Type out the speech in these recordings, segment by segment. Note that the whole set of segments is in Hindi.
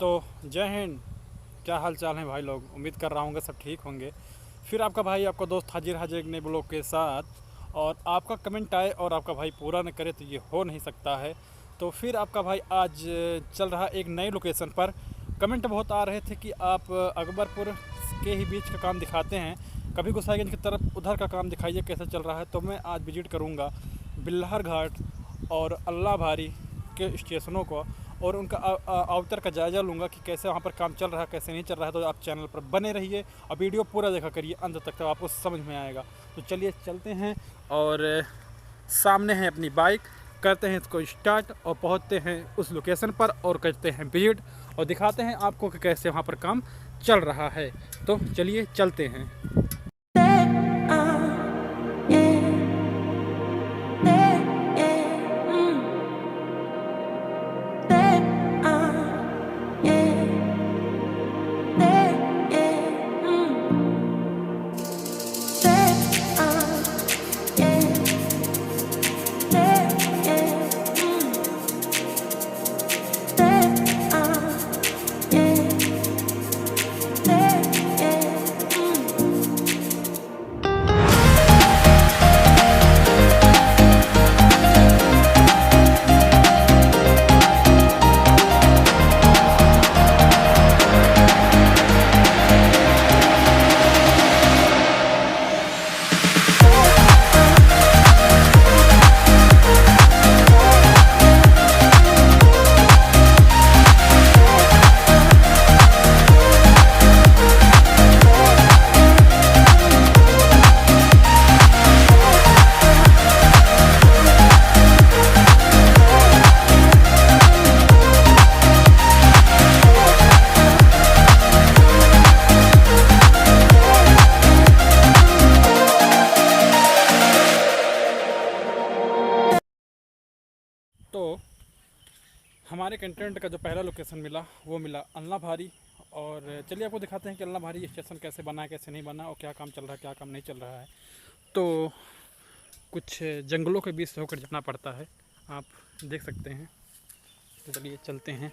तो जय हिंद। क्या हाल चाल है भाई लोग। उम्मीद कर रहा हूँ सब ठीक होंगे। फिर आपका भाई आपका दोस्त हाजिर हाजिर एक नए ब्लॉग के साथ। और आपका कमेंट आए और आपका भाई पूरा न करे तो ये हो नहीं सकता है। तो फिर आपका भाई आज चल रहा एक नए लोकेशन पर। कमेंट बहुत आ रहे थे कि आप अकबरपुर के ही बीच का काम दिखाते हैं, कभी गोसाईगंज की तरफ उधर का काम दिखाइए कैसे चल रहा है। तो मैं आज विजिट करूँगा बिल्लहर घाट और अल्लाह भारी के स्टेशनों को, और उनका अवतर का जायज़ा लूँगा कि कैसे वहाँ पर काम चल रहा है कैसे नहीं चल रहा है। तो आप चैनल पर बने रहिए और वीडियो पूरा देखा करिए अंत तक, तो आपको समझ में आएगा। तो चलिए चलते हैं और सामने है अपनी बाइक, करते हैं इसको स्टार्ट और पहुँचते हैं उस लोकेशन पर और करते हैं विजिट और दिखाते हैं आपको कि कैसे वहाँ पर काम चल रहा है। तो चलिए चलते हैं। तो हमारे कंटेंट का जो पहला लोकेशन मिला वो मिला अल्लाह भारी। और चलिए आपको दिखाते हैं कि अल्लाह भारी स्टेशन कैसे बना है कैसे नहीं बना और क्या काम चल रहा है क्या काम नहीं चल रहा है। तो कुछ जंगलों के बीच से होकर जाना पड़ता है, आप देख सकते हैं। तो चलिए चलते हैं।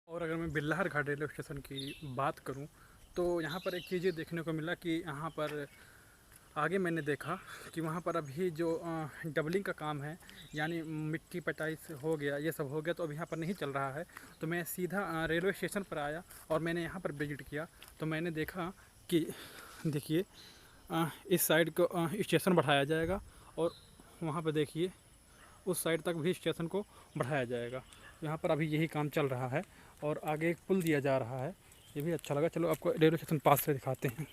और अगर मैं बिल्लहर घाट रेलवे स्टेशन की बात करूं तो यहाँ पर एक चीज़ देखने को मिला कि यहाँ पर आगे मैंने देखा कि वहाँ पर अभी जो डबलिंग का काम है, यानी मिट्टी पटाई से हो गया ये सब हो गया, तो अभी यहाँ पर नहीं चल रहा है। तो मैं सीधा रेलवे स्टेशन पर आया और मैंने यहाँ पर विजिट किया। तो मैंने देखा कि देखिए इस साइड को स्टेशन बढ़ाया जाएगा और वहाँ पर देखिए उस साइड तक भी स्टेशन को बढ़ाया जाएगा। यहाँ पर अभी यही काम चल रहा है और आगे एक पुल दिया जा रहा है, ये भी अच्छा लगा। चलो आपको रेलवे स्टेशन पास से दिखाते हैं।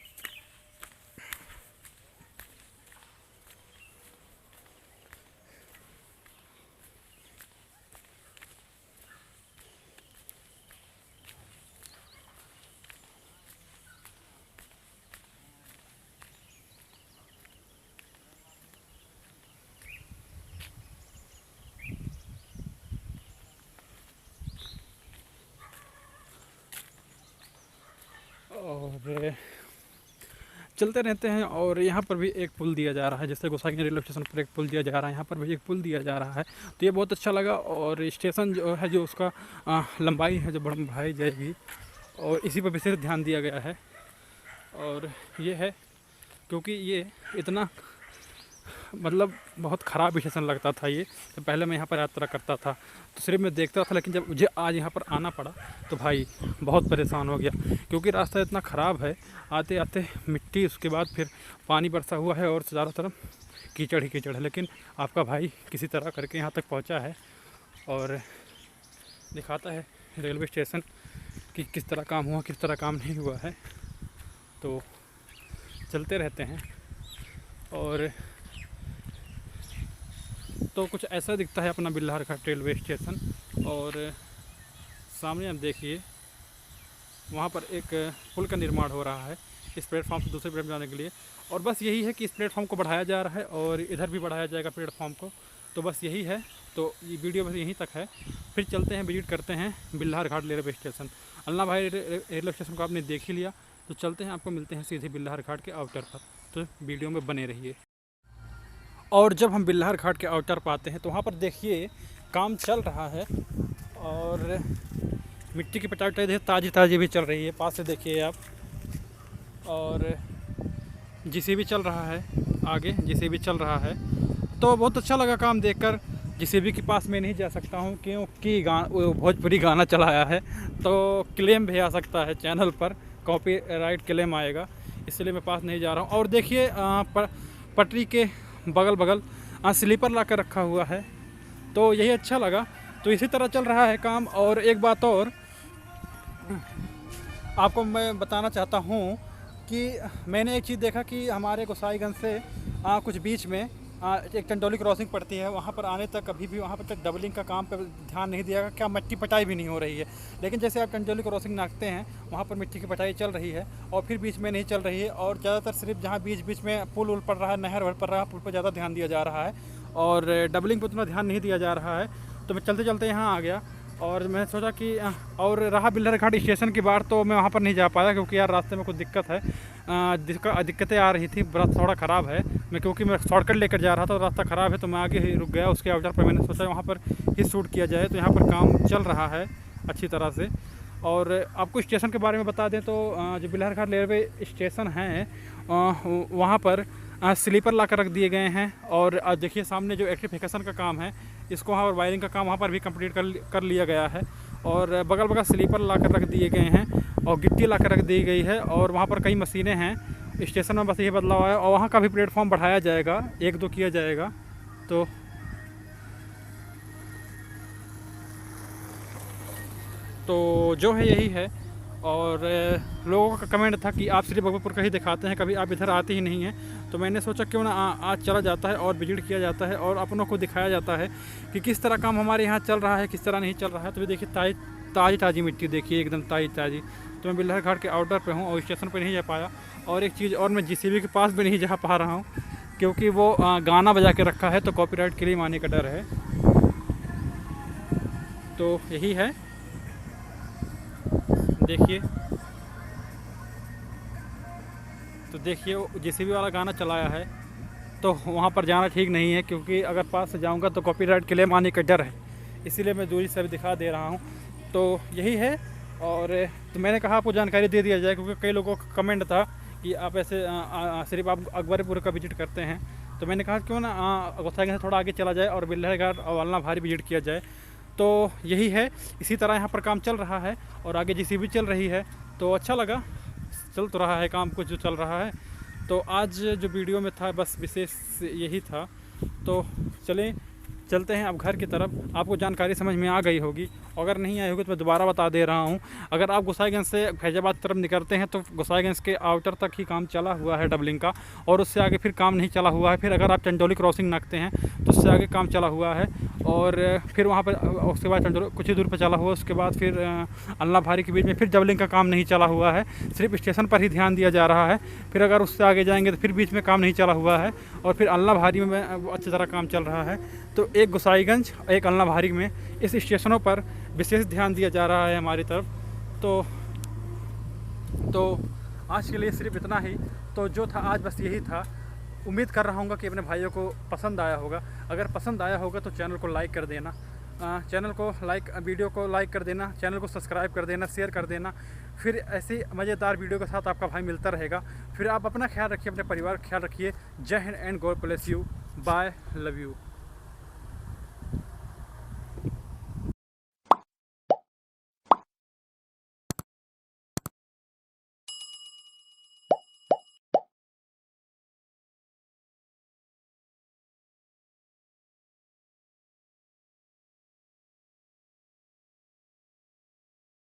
और चलते रहते हैं। और यहाँ पर भी एक पुल दिया जा रहा है, जैसे गोसाईगंज रेलवे स्टेशन पर एक पुल दिया जा रहा है, यहाँ पर भी एक पुल दिया जा रहा है। तो ये बहुत अच्छा लगा। और स्टेशन जो है, जो उसका लंबाई है जो बढ़ाई जाएगी, और इसी पर विशेष ध्यान दिया गया है। और ये है क्योंकि ये इतना मतलब बहुत ख़राब स्टेशन लगता था ये, तो पहले मैं यहाँ पर यात्रा करता था तो सिर्फ मैं देखता था, लेकिन जब मुझे आज यहाँ पर आना पड़ा तो भाई बहुत परेशान हो गया, क्योंकि रास्ता इतना ख़राब है। आते आते मिट्टी, उसके बाद फिर पानी बरसा हुआ है और चारों तरफ कीचड़ ही कीचड़ है। लेकिन आपका भाई किसी तरह करके यहाँ तक पहुँचा है और दिखाता है रेलवे स्टेशन कि किस तरह काम हुआ, किस तरह काम नहीं हुआ है। तो चलते रहते हैं। और तो कुछ ऐसा दिखता है अपना बिल्लार घाट रेलवे स्टेशन। और सामने आप देखिए, वहाँ पर एक पुल का निर्माण हो रहा है इस प्लेटफॉर्म से दूसरे प्लेटफॉर्म जाने के लिए। और बस यही है कि इस प्लेटफॉर्म को बढ़ाया जा रहा है और इधर भी बढ़ाया जाएगा प्लेटफॉर्म को। तो बस यही है। तो ये वीडियो बस यहीं तक है। फिर चलते हैं, विजिट करते हैं बिल्लार घाट रेलवे स्टेशन। अल्लाह भाई रेलवे स्टेशन को आपने देख ही लिया, तो चलते हैं, आपको मिलते हैं सीधे बिल्लार घाट के आउटर पर। तो वीडियो में बने रहिए। और जब हम बिल्लार घाट के आउटर पर आते हैं तो वहाँ पर देखिए काम चल रहा है और मिट्टी की पटाई ताज़ी ताज़ी भी चल रही है। पास से देखिए आप। और जेसीबी चल रहा है, आगे जेसीबी चल रहा है। तो बहुत अच्छा लगा काम देखकर। जेसीबी के पास मैं नहीं जा सकता हूँ क्योंकि भोजपुरी गाना चलाया है, तो क्लेम भी आ सकता है चैनल पर, कॉपीराइट क्लेम आएगा, इसलिए मैं पास नहीं जा रहा हूँ। और देखिए पटरी के बगल बगल स्लीपर ला कर रखा हुआ है, तो यही अच्छा लगा। तो इसी तरह चल रहा है काम। और एक बात और आपको मैं बताना चाहता हूँ कि मैंने एक चीज़ देखा कि हमारे गोसाईगंज से कुछ बीच में एक चंदौली क्रॉसिंग पड़ती है, वहाँ पर आने तक अभी भी वहाँ पर तक डबलिंग का काम पर ध्यान नहीं दिया गया, क्या मिट्टी पटाई भी नहीं हो रही है। लेकिन जैसे आप चंदौली क्रॉसिंग नापते हैं, वहाँ पर मिट्टी की पटाई चल रही है और फिर बीच में नहीं चल रही है। और ज़्यादातर सिर्फ जहाँ बीच बीच में पुल उल पड़ रहा है, नहर पड़ रहा है, पुल पर ज़्यादा ध्यान दिया जा रहा है और डबलिंग पर उतना ध्यान नहीं दिया जा रहा है। तो मैं चलते चलते यहाँ आ गया और मैंने सोचा कि और रहा बिल्लार घाट स्टेशन की बात, तो मैं वहाँ पर नहीं जा पाया क्योंकि यार रास्ते में कुछ दिक्कत है, दिक्कतें आ रही थी, रास्ता थोड़ा ख़राब है। क्योंकि मैं शॉर्टकट लेकर जा रहा था, तो रास्ता ख़राब है, तो मैं आगे ही रुक गया। उसके आउटर पर मैंने सोचा वहाँ पर ही शूट किया जाए। तो यहाँ पर काम चल रहा है अच्छी तरह से। और आपको स्टेशन के बारे में बता दें तो जो बिल्लार घाट रेलवे स्टेशन है वहाँ पर स्लीपर ला कर रख दिए गए हैं। और देखिए सामने जो इलेक्ट्रिफिकेशन का काम है, इसको वहाँ पर वायरिंग का काम वहाँ पर भी कंप्लीट कर लिया गया है। और बगल बगल स्लीपर ला कर रख दिए गए हैं और गिट्टी ला कर रख दी गई है। और वहाँ पर कई मशीनें हैं। स्टेशन में बस ये बदलाव है। और वहाँ का भी प्लेटफॉर्म बढ़ाया जाएगा, 1-2 किया जाएगा। तो जो है यही है। और लोगों का कमेंट था कि आप श्री भगवतपुर का ही दिखाते हैं, कभी आप इधर आते ही नहीं हैं। तो मैंने सोचा क्यों ना आज चला जाता है और विजिट किया जाता है और अपनों को दिखाया जाता है कि किस तरह काम हमारे यहाँ चल रहा है, किस तरह नहीं चल रहा है। तो देखिए ताज़ी मिट्टी देखिए, एकदम ताज़ी। तो मैं बिल्लार घाट के आउटर पे हूँ और स्टेशन पर नहीं जा पाया। और एक चीज़ और, मैं जेसीबी के पास भी नहीं जा पा रहा हूँ क्योंकि वो गाना बजा के रखा है, तो कॉपीराइट क्लेम आने का डर है। तो यही है, देखिए। तो देखिए जेसीबी वाला गाना चलाया है, तो वहाँ पर जाना ठीक नहीं है क्योंकि अगर पास से जाऊँगा तो कॉपीराइट क्लेम आने का डर है, इसीलिए मैं दूरी से भी दिखा दे रहा हूँ। तो यही है। और तो मैंने कहा आपको जानकारी दे दिया जाए क्योंकि कई लोगों का कमेंट था कि आप ऐसे सिर्फ आप अकबरपुर का विजिट करते हैं। तो मैंने कहा क्यों ना गोसाईगंज से थोड़ा आगे चला जाए और बिल्लार घाट और अल्लाह भारी विजिट किया जाए। तो यही है, इसी तरह यहाँ पर काम चल रहा है और आगे जेसीबी चल रही है। तो अच्छा लगा, चल तो रहा है काम कुछ जो चल रहा है। तो आज जो वीडियो में था बस विशेष यही था। तो चलते हैं अब घर की तरफ। आपको जानकारी समझ में आ गई होगी, अगर नहीं आई होगी तो मैं दोबारा बता दे रहा हूँ। अगर आप गोसाईगंज से फैजाबाद तरफ निकलते हैं तो गोसाईगंज के आउटर तक ही काम चला हुआ है डबलिंग का, और उससे आगे फिर काम नहीं चला हुआ है। फिर अगर आप चंदौली क्रॉसिंग नापते हैं तो उससे आगे काम चला हुआ है। और फिर वहाँ पर उसके बाद चंदौली कुछ ही दूर पर चला हुआ, उसके बाद फिर अल्लाह भारी के बीच में फिर डबलिंग का काम नहीं चला हुआ है, सिर्फ स्टेशन पर ही ध्यान दिया जा रहा है। फिर अगर उससे आगे जाएंगे तो फिर बीच में काम नहीं चला हुआ है, और फिर अल्लाह भारी में अच्छी तरह काम चल रहा है। तो एक गोसाईगंज, एक अल्लाह भारी में इस स्टेशनों पर विशेष ध्यान दिया जा रहा है हमारी तरफ। तो आज के लिए सिर्फ इतना ही। तो तो जो था आज बस यही था। उम्मीद कर रहा हूँ कि अपने भाइयों को पसंद आया होगा। अगर पसंद आया होगा तो चैनल को लाइक कर देना, वीडियो को लाइक कर देना, चैनल को सब्सक्राइब कर देना, शेयर कर देना। फिर ऐसी मज़ेदार वीडियो के साथ आपका भाई मिलता रहेगा। फिर आप अपना ख्याल रखिए, अपने परिवार का ख्याल रखिए। जय हिंद and God bless you. Bye, love you.